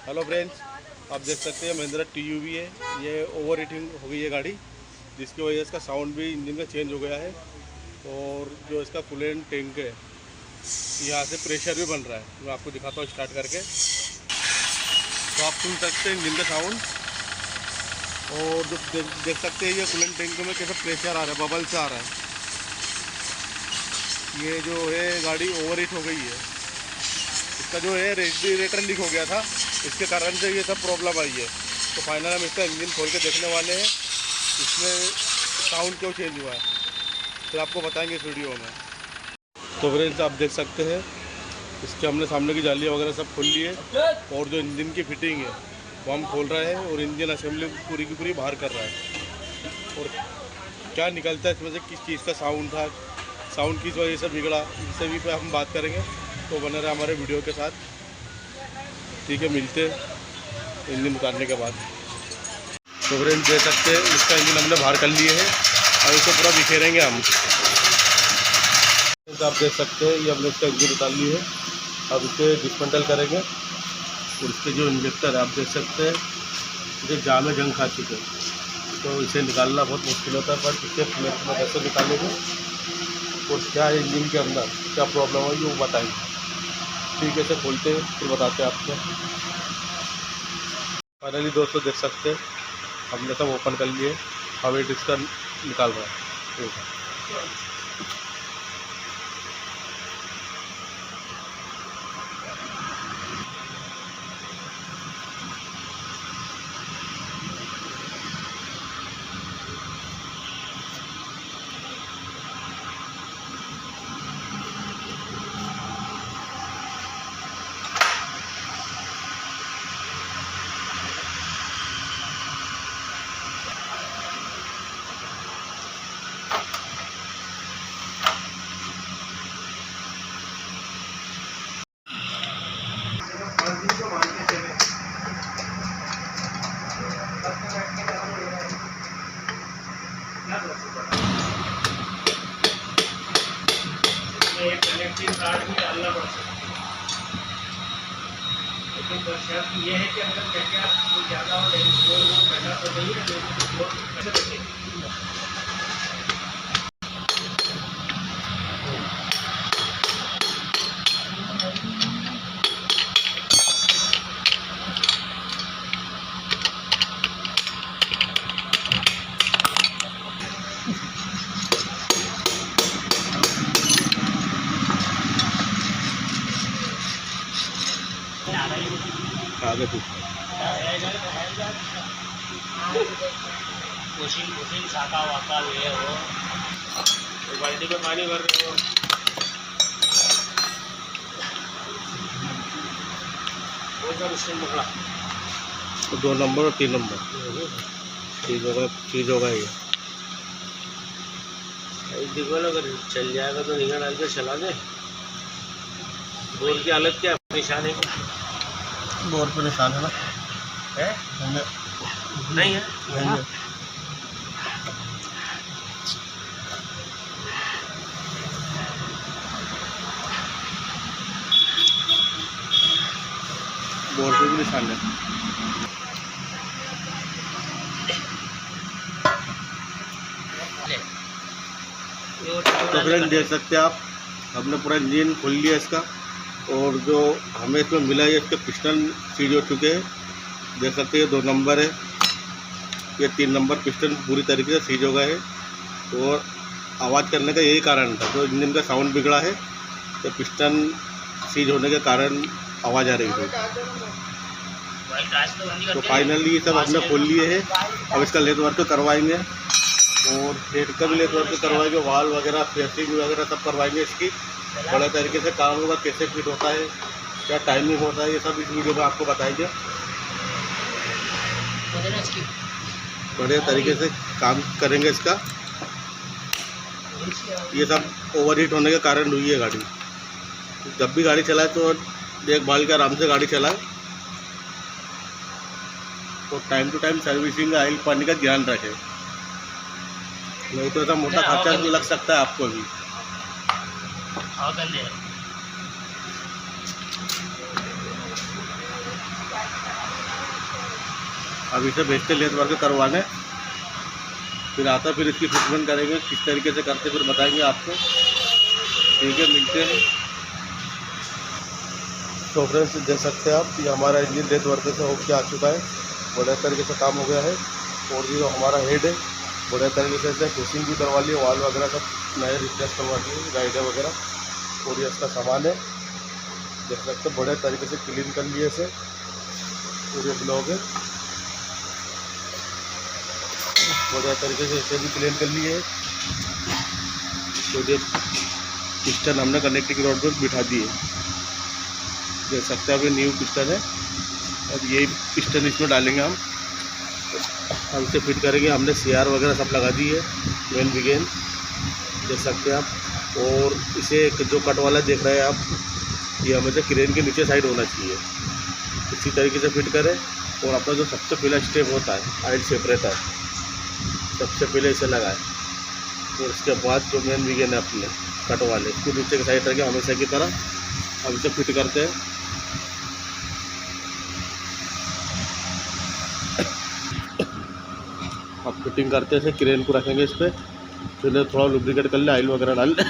Hello friends, आप देख सकते हैं महिंद्रा TUV है। ये ओवर हीटिंग हो गई है गाड़ी, जिसकी वजह से इसका साउंड भी इंजन का चेंज हो गया है। और जो इसका कूलेंट टैंक है, यहाँ से प्रेशर भी बन रहा है। मैं आपको दिखाता हूँ स्टार्ट करके, तो आप सुन सकते हैं इंजन का साउंड। और जो देख सकते हैं ये कूलेंट टैंक में कैसे प्रेशर आ रहा है, बबल्स आ रहा है। ये जो है गाड़ी ओवर हीट हो गई है। इसका जो है रेडिएटर लीक हो गया था, इसके कारण से ये सब प्रॉब्लम आई है। तो फाइनल हम इसका इंजन खोल के देखने वाले हैं, इसमें साउंड क्यों चेंज हुआ है, फिर आपको बताएंगे इस वीडियो में। तो फ्रेंड्स, आप देख सकते हैं इसके हमने सामने की जालियाँ वगैरह सब खोल ली है। और जो इंजन की फिटिंग है वो हम खोल रहे हैं, और इंजन असेंबली पूरी की पूरी बाहर कर रहा है। और क्या निकलता है इसमें से, किस चीज़ का साउंड था, साउंड किस वजह से बिगड़ा, इन सभी पे हम बात करेंगे। तो बने रहे हमारे वीडियो के साथ। ठीक है, मिलते हैं इंजन उतारने के बाद। तो फ्रेंड्स देख सकते हैं इसका इंजन हमने बाहर कर लिए है, और इसको पूरा बिखेरेंगे हम। तो आप देख सकते हैं ये हमने इसका इंजन उतार ली है। अब इसे डिसमेंटल करेंगे। और इसके जो इंजेक्टर है आप देख सकते हैं इसे जाम में जंग खा चुके हैं, तो इसे निकालना बहुत मुश्किल होता है। पर इसे फ्लैट में कैसे निकालेंगे और क्या है इंजन के अंदर क्या प्रॉब्लम है वो बताएंगे। ठीक है, इसे खोलते हैं फिर बताते हैं आपको। फाइनली दोस्तों देख सकते हैं हमने सब ओपन कर लिए। अब ये इसका निकाल रहा है। एक कनेक्टिंग कार्ड भी डालना पड़ सकता है, लेकिन शर्त ये है कि अगर क्या कोई ज़्यादा हो फ्लोर वो करना तो नहीं है, तो फ्लोर कैसे बचेगी। आगे कोशिंग शाखा वाका ये हो, तो बाल्टी में पानी भर रहे हो। कौन सा मशीन पकड़ा? तो 2 नंबर और 3 नंबर चीज़ होगा ये। देखो, अगर चल जाएगा तो निगाह डाल के चला दे। बोर की हालत क्या निशान है? बोर पे निशान है ना? है नहीं है, नहीं है। बोर पे भी निशान है। तो फ्रेंड देख सकते हैं आप, हमने पूरा इंजन खोल लिया इसका। और जो हमें इसमें मिला है इसके पिस्टन सीज हो चुके हैं। देख सकते हैं 2 नंबर है, ये 3 नंबर पिस्टन पूरी तरीके से सीज हो गए हैं। और आवाज़ करने का यही कारण था, जो इंजन का साउंड बिगड़ा है, तो पिस्टन सीज होने के कारण आवाज़ आ रही थी। तो फाइनली ये सब हमने खोल लिए हैं। अब इसका लेथ वर्क करवाएंगे, और हेड का भी लेथ वर्क करवाएंगे, वाल वगैरह फेसिंग वगैरह सब करवाएंगे। इसकी बड़े तरीके से काम होगा, कैसे फिट होता है, क्या टाइमिंग होता है, ये सब इस वीडियो में आपको बताएंगे। बड़े तरीके से काम करेंगे इसका। ये सब ओवर हीट होने के कारण हुई है गाड़ी। जब भी गाड़ी चलाए तो देखभाल के आराम से गाड़ी चलाए, तो time to time servicing oil पानी का ध्यान रखें, नहीं तो ऐसा मोटा खर्चा लग सकता है आपको भी। अब इसे भेजते लेथ वर्क करवाने, फिर आता फिर इसकी फिटमेंट करेंगे, किस तरीके से करते फिर बताएंगे आपको। ठीक है, मिलते हैं। तो फ्रेंड्स देख सकते हैं आप, ये हमारा इंजन लेथ वर्क से होकर आ चुका है, बढ़िया तरीके से काम हो गया है। और ये जो हमारा हेड है बढ़िया तरीके से फिशिंग भी करवा ली, वाल वगैरह सब नए रिप्लेस करवा दिए, गाइडर वगैरह। और ये इसका सामान है, देख सकते हैं बढ़िया तरीके से क्लीन कर लिए इसे। पूरे ब्लॉक है, बढ़िया तरीके से इसे भी क्लीन कर लिए। तो ये पिस्टन हमने कनेक्टिंग रॉड पर बिठा दिए, देख सकते हैं। अभी न्यू पिस्टन है, अब यही पिस्टन इसमें डालेंगे हम इसे फिट करेंगे। हमने CR वगैरह सब लगा दी है, मेन बिगेन, देख सकते हैं आप। और इसे जो कट वाला देख रहे हैं आप, ये हमें क्रेन के नीचे साइड होना चाहिए, इसी तरीके से फिट करें। और अपना जो सबसे पहला स्टेप होता है आयल सेपरेटर, सबसे पहले इसे लगाएं। और इसके बाद जो मेन बिगेन है अपने कट वाले, इसको नीचे की साइड रखें हमेशा की तरह। अब इसे फिट करते हैं। अब फिटिंग करते हैं, क्रेन को रखेंगे इस पर, फिर थोड़ा लुब्रिकेट कर ले, ऑयल वगैरह डाल ले।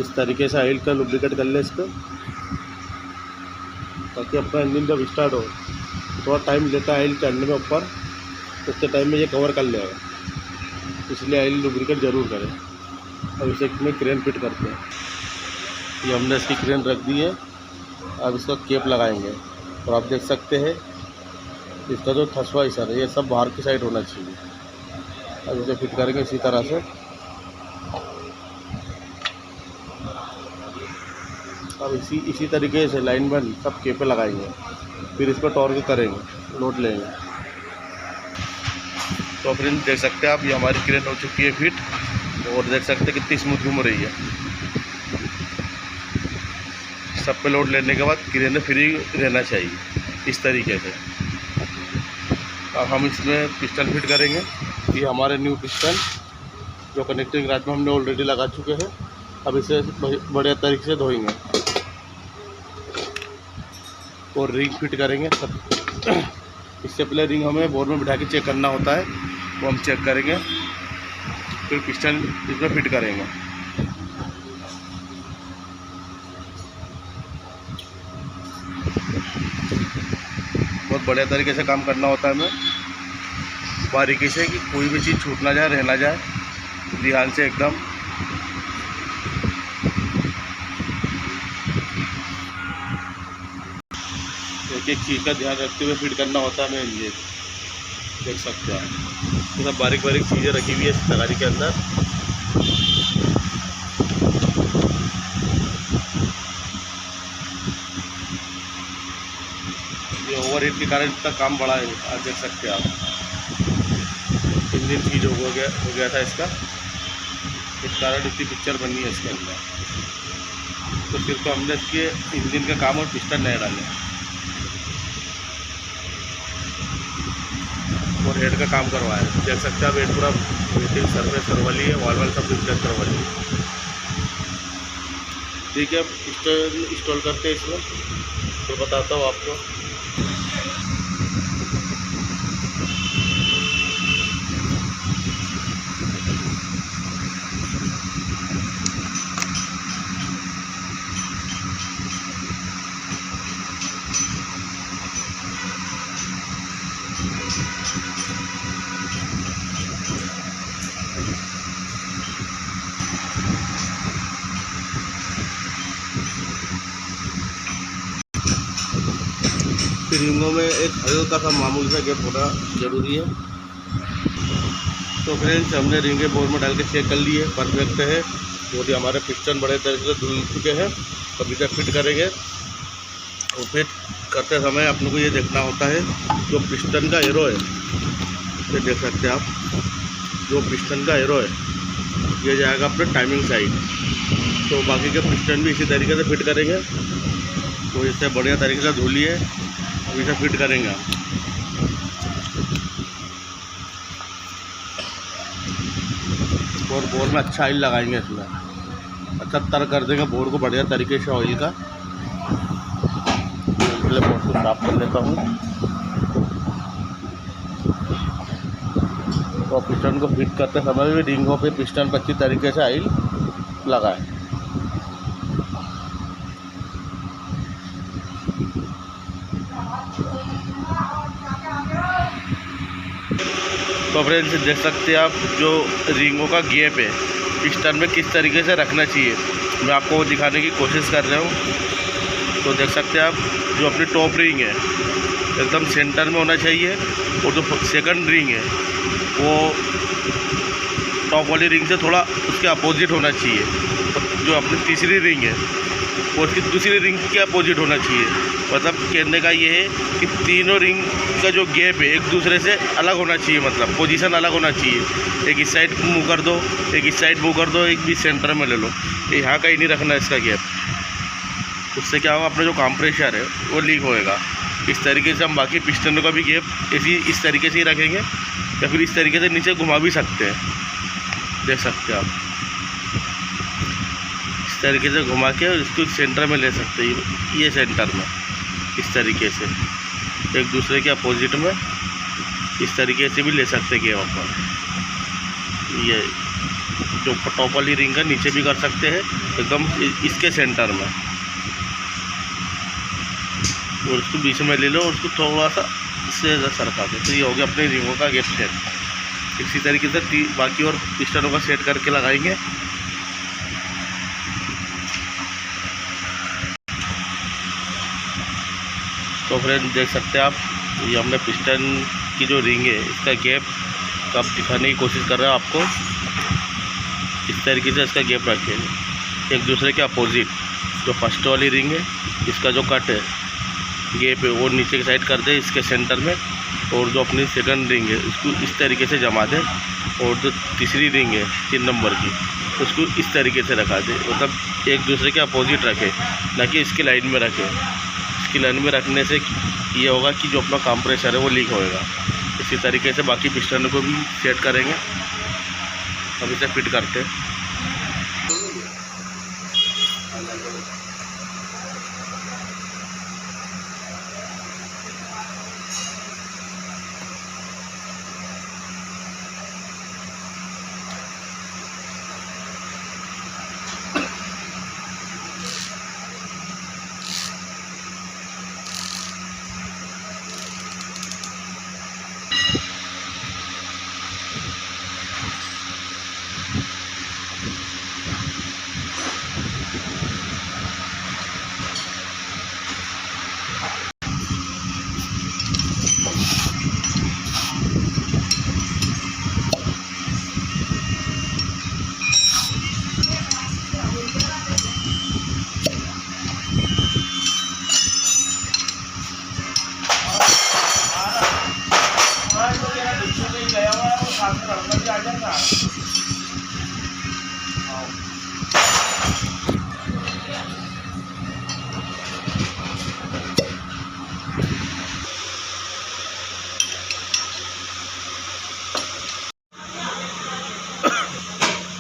इस तरीके से ऑयल का लुब्रिकेट कर ले इस पर, ताकि अपना इंजन जब स्टार्ट हो थोड़ा टाइम लेता है ऑयल चढ़ने में ऊपर, उतने टाइम में ये कवर कर लेगा, इसलिए ऑयल लुब्रिकेट ज़रूर करें। अब इसे में क्रेन फिट करते हैं। ये हमने इसकी क्रेन रख दी है, अब इसका केप लगाएंगे। और आप देख सकते हैं इसका जो थसवा हिस्सा है ये सब बाहर की साइड होना चाहिए। अब इसे फिट करेंगे इसी तरह से। अब इसी तरीके से लाइन बन सब केपे लगाएंगे, फिर इस पर टॉर्क करेंगे, लोड लेंगे। तो फ्रेंड देख सकते हैं आप, ये हमारी क्रेन हो चुकी है फिट, और देख सकते हैं कितनी स्मूथ घूम रही है। सब पे लोड लेने के बाद क्रेन फ्री रहना चाहिए इस तरीके से। अब हम इसमें पिस्टन फिट करेंगे। ये हमारे न्यू पिस्टन जो कनेक्टिंग रॉड में हमने ऑलरेडी लगा चुके हैं। अब इसे बढ़िया तरीके से धोएंगे और रिंग फिट करेंगे सब। इससे पहले रिंग हमें बोर में बिठा के चेक करना होता है, वो हम चेक करेंगे, फिर पिस्टन इसमें फिट करेंगे। बहुत बढ़िया तरीके से काम करना होता है हमें, बारीकी से, कि कोई भी चीज़ छूट ना जाए, रह ना जाए, ध्यान से एकदम। एक एक चीज़ का ध्यान रखते हुए फिट करना होता है हमें। ये देख सकते हैं आप, सब बारीक बारीक चीज़ें रखी हुई है इस तगारी के अंदर। ये ओवरहीट के कारण इतना काम बढ़ा है, आज देख सकते हैं आप। इंजन चीज हो गया था इसका, इस कारण इतनी पिक्चर बनी है इसके अंदर। तो फिर तो हमने इसके इंजन का काम और पिस्टन नए डाले और हेड का काम करवाया है। देख सकते हैं आप, हेड पूरा फिटिंग सर्विस करवा ली है, वाल सब रिप्लेस करवा ली है। ठीक है, अब इंस्टॉल करते हैं इसमें, तो बताता हूँ आपको। रिंगों में एक हल्का सा मामूली सा गैप होना ज़रूरी है। तो फ्रेंड्स हमने रिंगे बोर में डाल के चेक कर लिए, परफेक्ट है। और ये हमारे पिस्टन बड़े तरीके से धुल चुके हैं। अभी तक फिट करेंगे, और फिट करते समय अपने को ये देखना होता है जो पिस्टन का एरो है, ये देख सकते हैं आप, जो पिस्टन का एरो है ये जाएगा अपने टाइमिंग साइड। तो बाकी के पिस्टन भी इसी तरीके से फिट करेंगे। तो इससे बढ़िया तरीके से धुलिए, अभी इसे फिट करेंगे। और बोर में अच्छा ऑयल लगाएंगे, इसमें अच्छा तर कर देंगे बोर को बढ़िया तरीके से ऑयल का। पहले बोर को साफ कर लेता हूँ और पिस्टन को फिट करते समय भी रिंगों पे पिस्टन पर अच्छी तरीके से ऑयल लगाएं। तो फ्रेंड्स देख सकते हैं आप जो रिंगों का गैप है पिस्टन में किस तरीके से रखना चाहिए, मैं आपको वो दिखाने की कोशिश कर रहा हूँ। तो देख सकते हैं आप जो अपनी टॉप रिंग है एकदम सेंटर में होना चाहिए और जो सेकंड रिंग है वो टॉप वाली रिंग से थोड़ा उसके अपोजिट होना चाहिए। तो जो अपनी तीसरी रिंग है वो उसकी दूसरी रिंग के अपोजिट होना चाहिए। मतलब कहने का ये है कि तीनों रिंग का जो गैप है एक दूसरे से अलग होना चाहिए, मतलब पोजीशन अलग होना चाहिए। एक इस साइड मूव कर दो, एक इस साइड मूव कर दो, एक भी सेंटर में ले लो, यहाँ कहीं नहीं रखना इसका गैप। उससे क्या होगा, अपना जो कंप्रेसर है वो लीक होएगा। इस तरीके से हम बाकी पिस्टनों का भी गैप इस तरीके से ही रखेंगे या फिर इस तरीके से नीचे घुमा भी सकते हैं। देख सकते हैं आप इस तरीके से घुमा के इसको सेंटर में ले सकते हैं, ये सेंटर में इस तरीके से एक दूसरे के अपोजिट में इस तरीके से भी ले सकते हैं गेम अपन। ये जो टॉप वाली रिंग का नीचे भी कर सकते हैं एकदम इसके सेंटर में, और उसको बीच में ले लो और उसको थोड़ा सा से सरका दो। तो ये हो गया अपने रिंगों का गैप सेट। इसी तरीके से बाकी और पिस्टनों का सेट करके लगाएंगे। तो फ्रेंड देख सकते हैं आप ये हमने पिस्टन की जो रिंग है इसका गैप कब दिखाने की कोशिश कर रहे हैं आपको। इस तरीके से इसका गैप रखें एक दूसरे के अपोजिट। जो फर्स्ट वाली रिंग है इसका जो कट है गैप है वो नीचे की साइड कर दे इसके सेंटर में, और जो अपनी सेकंड रिंग है उसको इस तरीके से जमा दे, और जो तीसरी रिंग है 3 नंबर की उसको इस तरीके से रखा दे। मतलब एक दूसरे के अपोजिट रखे, ना कि इसकी लाइन में रखे। इसकी लाइन में रखने से ये होगा कि जो अपना कंप्रेसर है वो लीक होएगा। इसी तरीके से बाकी पिस्टन को भी सेट करेंगे। अब इसे फिट करते हैं।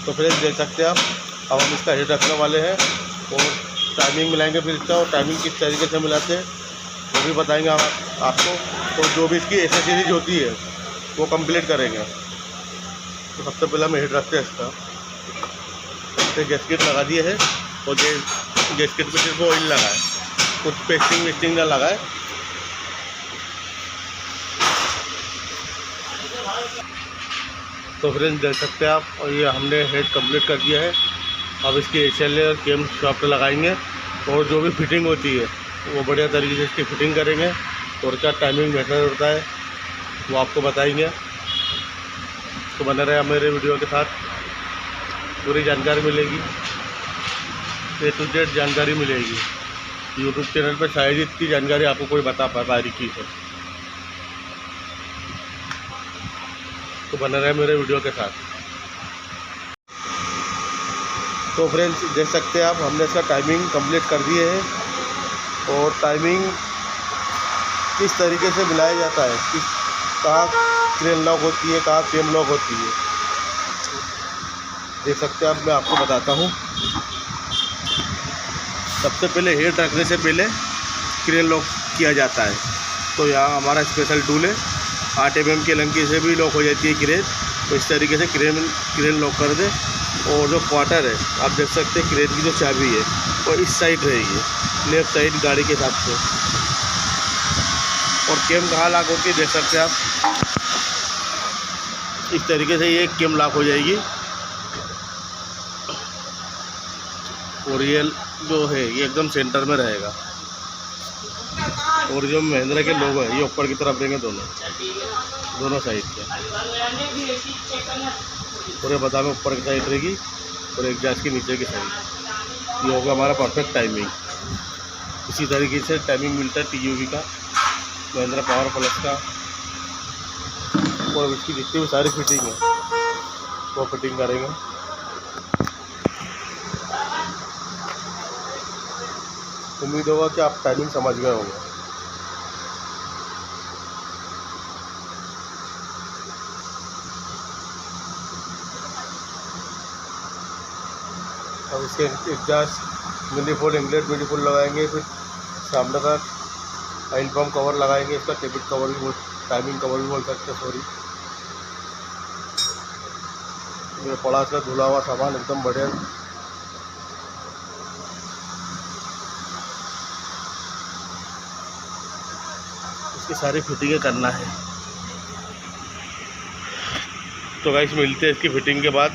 तो फ्रेंड्स देख सकते हैं आप अब हम इसका हेड रखने वाले हैं और टाइमिंग मिलाएंगे फिर इसका, और टाइमिंग किस तरीके से मिलाते हैं वो भी बताएंगे आपको। और जो भी इसकी एक्सेसरीज होती है वो कंप्लीट करेंगे। तो सबसे पहले हम हेड रखते हैं इसका। इससे गैसकेट लगा दिए है और गैसकेट पे सिर्फ ऑयल लगा है, कुछ पेस्टिंग वेस्टिंग ना लगाए। तो फ्रेंड्स देख सकते हैं आप, और ये हमने हेड कंप्लीट कर दिया है। अब इसकी HL और केम शॉफ्ट लगाएंगे और जो भी फिटिंग होती है वो बढ़िया तरीके से इसकी फिटिंग करेंगे, और क्या टाइमिंग मेथड होता है वो आपको बताएंगे। तो बने रहे मेरे वीडियो के साथ, पूरी जानकारी मिलेगी, A to Z जानकारी मिलेगी। यूट्यूब चैनल पर शायद इतनी जानकारी आपको कोई बता पाए बारीकी से। तो बने रहे मेरे वीडियो के साथ। तो फ्रेंड्स देख सकते हैं आप हमने इसका टाइमिंग कंप्लीट कर दिए है, और टाइमिंग किस तरीके से मिलाया जाता है, कहाँ क्रेन लॉक होती है, कहाँ केम लॉक होती है, देख सकते हैं। अब मैं आपको बताता हूँ। सबसे पहले हेड रखने से पहले क्रेन लॉक किया जाता है। तो यहाँ हमारा स्पेशल टूल है, 8 mm के लंकी से भी लॉक हो जाती है क्रेन। तो इस तरीके से क्रेन लॉक कर दे। और जो क्वार्टर है आप देख सकते हैं, क्रेन की जो चाबी है वो इस साइड रहेगी, लेफ्ट साइड गाड़ी के हिसाब से। और केम कहाँ लॉक होती है देख सकते हैं आप, इस तरीके से ये केम लॉक हो जाएगी। और ये जो है ये एकदम सेंटर में रहेगा। और जो महिंद्रा के लोगो है ये ऊपर की तरफ रहेंगे, दोनों साइड के। और ये बता में ऊपर की साइड रहेगी और एक एग्जॉस्ट की नीचे की साइड। ये होगा हमारा परफेक्ट टाइमिंग। इसी तरीके से टाइमिंग मिलता है TUV का, महिंद्रा पावर प्लस का। और इसकी जितनी भी सारी फिटिंग है वो फिटिंग करेंगे। उम्मीद होगा कि आप टाइमिंग समझ गए होंगे। अब इसके एग्जॉस्ट मिनीफोल्ड इंगलेट मिनीफोल्ड लगाएंगे, फिर सामने का ऑयल पम्प कवर लगाएंगे, इसका टेबिट कवर भी टाइमिंग कवर भी बोल सकते हैं, सॉरी। ये पड़ा इसका धुला हुआ सामान एकदम बढ़िया। इसकी सारी फिटिंगें करना है। तो गाइस मिलते हैं इसकी फिटिंग के बाद।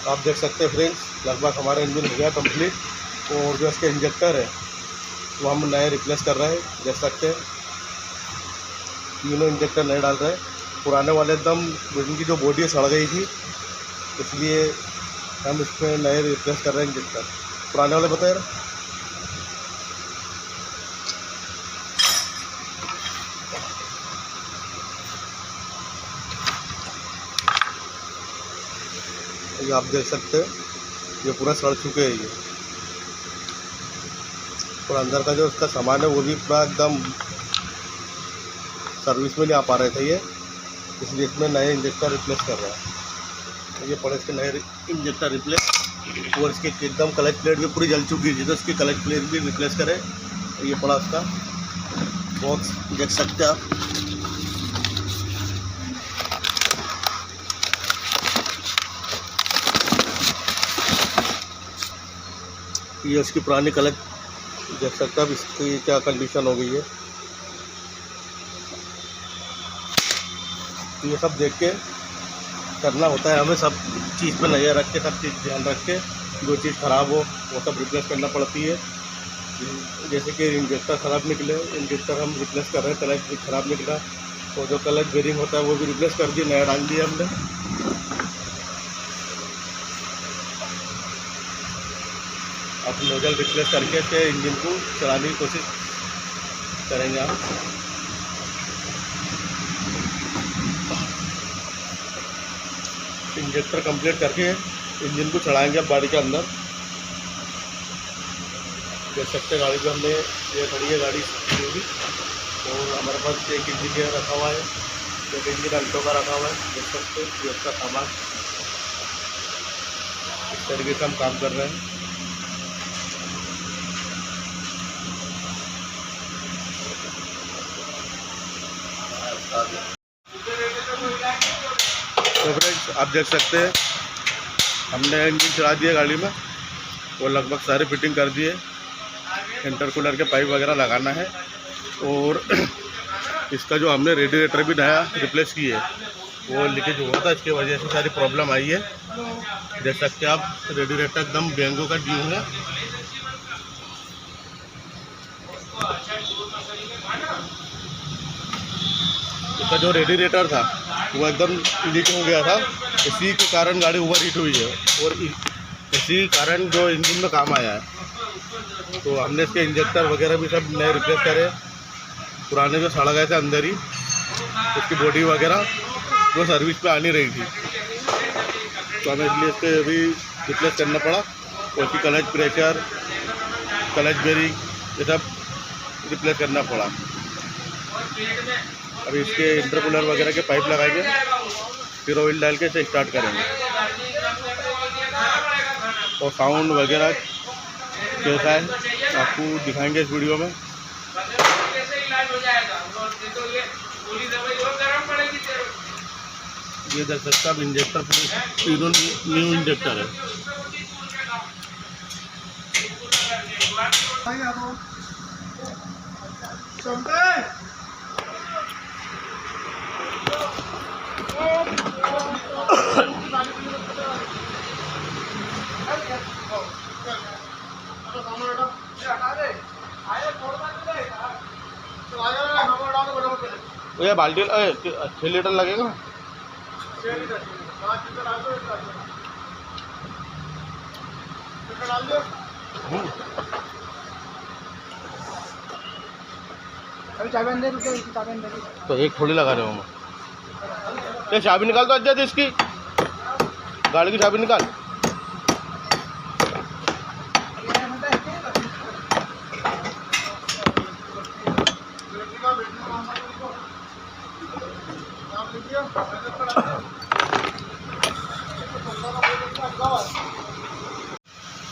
आप देख सकते हैं फ्रेंड्स, लगभग हमारा इंजन हो गया कंप्लीट। और जो इसका इंजेक्टर है वो हम नए रिप्लेस कर रहे हैं। देख सकते हैं तीनों इंजेक्टर नए डाल रहे हैं। पुराने वाले एकदम इनकी जो बॉडी सड़ गई थी, इसलिए हम इसमें नए रिप्लेस कर रहे हैं इंजेक्टर। पुराने वाले बताए रहे। ये आप देख सकते हैं ये पूरा सड़ चुके हैं ये। और अंदर का जो उसका सामान है वो भी पूरा एकदम सर्विस में नहीं आ पा रहे थे ये, इसलिए इसमें नए इंजेक्टर रिप्लेस कर रहा है। ये पड़े इसके नए इंजेक्टर रिप्लेस। और इसके एकदम क्लच प्लेट भी पूरी जल चुकी थी, तो इसकी क्लच प्लेट भी रिप्लेस करें। ये पड़ा उसका बॉक्स, देख सकते हैं आप। ये उसकी पुरानी क्लच देख सकते हैं आप, इसकी क्या कंडीशन हो गई है। तो ये सब देख के करना होता है हमें, सब चीज़ पे नज़र रख के, सब चीज़ ध्यान रख के। जो चीज़ ख़राब हो वो सब रिप्लेस करना पड़ती है। जैसे कि इंजेक्टर ख़राब निकले, इंजेक्टर हम रिप्लेस कर रहे हैं। क्लच भी ख़राब निकला, तो जो क्लच बेरिंग होता है वो भी रिप्लेस कर दिया, नया डाल दिया हमने। अब नोजल रिप्लेस करके फिर इंजन को चलाने की कोशिश करेंगे हम। इंजेक्टर कंप्लीट करके इंजन को चढ़ाएंगे अब गाड़ी के अंदर। देख सकते हैं गाड़ी पे हमने ये खड़ी है गाड़ी पूरी। और हमारे पास एक इंजन गेयर रखा हुआ है, एक इंजन अल्टो का रखा हुआ है। देख सकते हैं ये उसका सामान, इस तरीके से हम काम कर रहे हैं। तो फ्रेंड्स आप देख सकते हैं हमने इंजन चला दिया गाड़ी में और लगभग सारी फिटिंग कर दी है। इंटरकूलर के पाइप वगैरह लगाना है। और इसका जो हमने रेडिएटर भी नया रिप्लेस की है, वो लीकेज हुआ था, इसकी वजह से सारी प्रॉब्लम आई है। देख सकते हैं आप रेडिएटर एकदम बेंगो का ड्यू है। इसका जो रेडिएटर था वो एकदम लीक हो गया था, इसी के कारण गाड़ी ओवर हीट हुई है और इसी कारण जो इंजन में काम आया है। तो हमने इसके इंजेक्टर वगैरह भी सब नए रिप्लेस करे। पुराने जो सड़ गए थे अंदर ही, उसकी बॉडी वगैरह वो सर्विस पे आनी रही थी, तो हमें इसलिए इसके अभी रिप्लेस करना पड़ा। और उसकी क्लच प्रेशर, क्लच बेरिंग ये सब रिप्लेस करना पड़ा। अभी इसके इंटरकूलर वगैरह के पाइप लगाएंगे फिर ऑयल डाल के इसे स्टार्ट करेंगे। और साउंड वगैरह कैसा है आपको दिखाएंगे इस वीडियो में। ये देख सकते हैं आप इंजेक्टर तीनों न्यू इंजेक्टर है। ये बाल्टी 6 लीटर लगेगा। तो एक थोड़ी लगा रहे हो मैं। ये चाबी निकाल तो अच्छा इसकी गाड़ी की चाबी निकाल।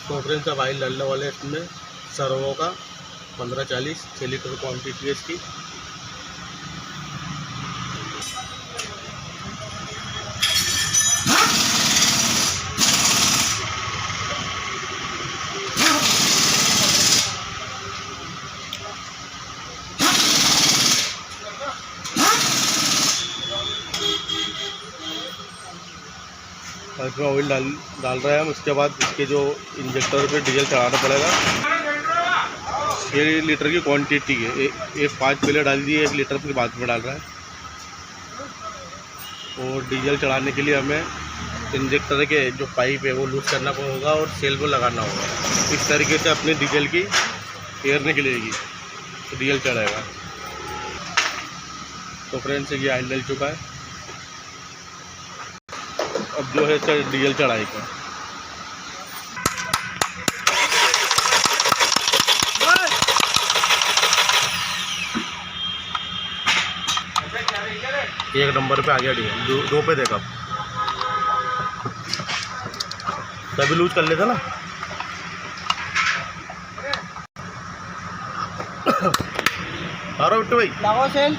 तो फ्रेंड्स अब ऑयल डालने वाले इसमें सर्वो का 1540 6 लीटर क्वांटिटी है इसकी। इसमें ऑयल डाल रहे हैं हम। उसके बाद इसके जो इंजेक्टर पे डीजल चढ़ाना पड़ेगा। 6 लीटर की क्वांटिटी है। एक 5 पहले डाल दिए, 1 लीटर के बाद में डाल रहा है। और डीजल चढ़ाने के लिए हमें इंजेक्टर के जो पाइप है वो लूज करना होगा और सेल को लगाना होगा। इस तरीके से अपने डीजल की एयर निकलेगी तो डीजल चढ़ेगा। तो फ्रेंड्स ये ऑयल डल चुका है। अब जो है डीजल चढ़ाई का एक नंबर पे आ गया डीजल। दो पे देखा तभी लूज कर लेता ना। बिट्टू भाई लगाओ सेल।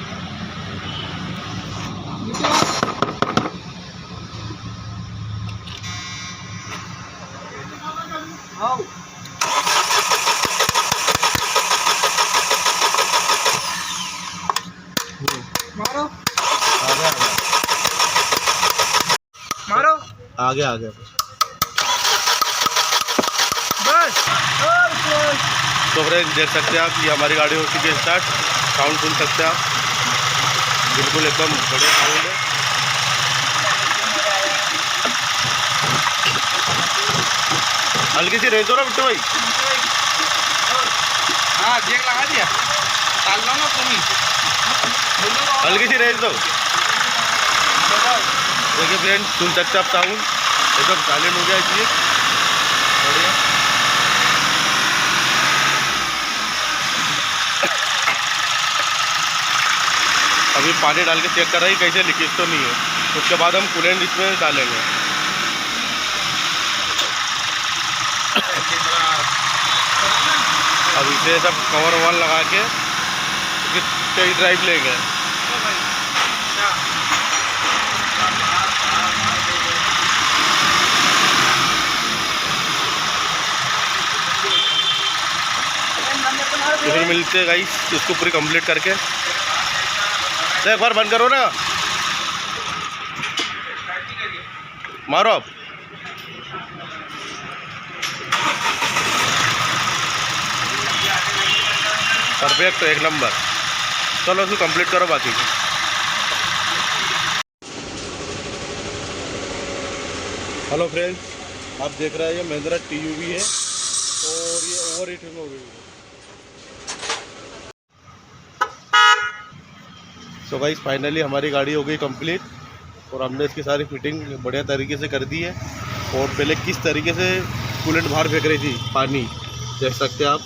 मारो मारो आगे आगे बस। तो फ्रेंड्स देख सकते हैं आप ये हमारी गाड़ी हो चुकी है स्टार्ट। साउंड सुन सकते हैं आप, बिल्कुल एकदम बढ़िया साउंड है। हल्की सी रेस दो ना बिट्टू भाई। हाँ जेक लगा दिया डाल लो ना तुम ही। हल्की सी रेस दो। देखिए फ्रेंड्स सुन सकते आप साउंड एकदम साइलेंट हो गया इसलिए बढ़िया। अभी पानी डाल के चेक कर रहा है कैसे लीकेज तो नहीं है। उसके बाद हम कूलेंट इसमें डालेंगे। अब इसे सब कवर ववर लगा के कई ड्राइव लेंगे। तो फिर मिलते हैं गाइस इसको पूरी कंप्लीट करके। तो एक बार बंद करो ना, मारो आप। परफेक्ट एक नंबर। चलो उसको कंप्लीट करो बाकी को। हेलो फ्रेंड्स आप देख रहे हैं ये महिंद्रा TUV है और ये ओवर हीटिंग हो गई है। तो गाइस फाइनली हमारी गाड़ी हो गई कंप्लीट और हमने इसकी सारी फिटिंग बढ़िया तरीके से कर दी है। और पहले किस तरीके से कूलेंट बाहर फेंक रही थी पानी देख सकते हैं आप।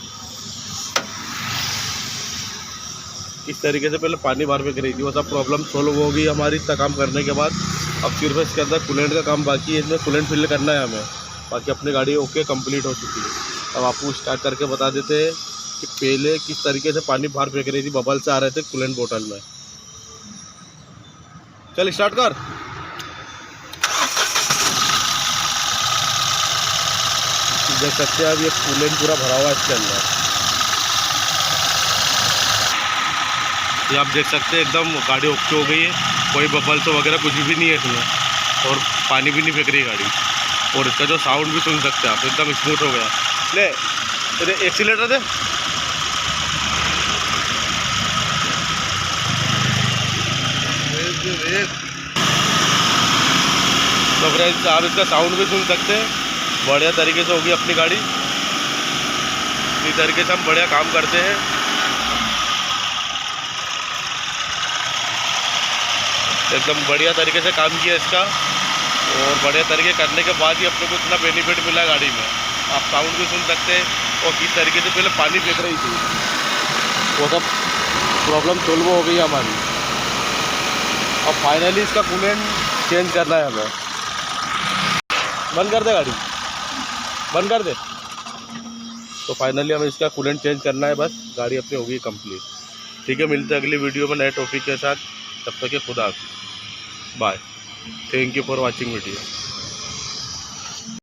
इस तरीके से पहले पानी बाहर फेंक रही थी, वो सब प्रॉब्लम सोल्व हो गई हमारी इतना काम करने के बाद। अब सिर्फ इसके अंदर कूलेंट का काम बाकी है, इसमें कूलेंट फिल करना है हमें, बाकी अपनी गाड़ी ओके कंप्लीट हो चुकी है। अब आपको स्टार्ट करके बता देते हैं कि पहले किस तरीके से पानी बाहर फेंक रही थी, बबल्स आ रहे थे कूलेंट बोतल में। चल स्टार्ट कर। देख सकते हैं अब ये कूलेंट पूरा भरा हुआ है इसके अंदर, ये आप देख सकते हैं एकदम गाड़ी ओके हो गई है, कोई बबल्स वगैरह कुछ भी नहीं है इसमें, और पानी भी नहीं फेंक रही गाड़ी। और इसका जो साउंड भी सुन सकते हैं आप, एकदम स्मूथ हो गया। ले तेरे एक्सीलेटर दे, तो फ्रेंड्स आप इसका साउंड भी सुन सकते हैं, बढ़िया तरीके से होगी अपनी गाड़ी। इसी तरीके से हम बढ़िया काम करते हैं। एकदम बढ़िया तरीके से काम किया इसका, और बढ़िया तरीके करने के बाद ही अपने को इतना बेनिफिट मिला गाड़ी में। आप साउंड भी सुन सकते हैं, और किस तरीके से पहले पानी फेंक रही थी, वो सब प्रॉब्लम सोल्व हो गई हमारी। अब फाइनली इसका कूलेंट चेंज करना है हमें। बंद कर दे गाड़ी, बंद कर दे। तो फाइनली हमें इसका कूलेंट चेंज करना है, बस गाड़ी अपनी होगी कंप्लीट। ठीक है, मिलते हैं अगली वीडियो में नए टॉपिक के साथ। तब तक के खुदा हाफिज़, bye. Thank you for watching video.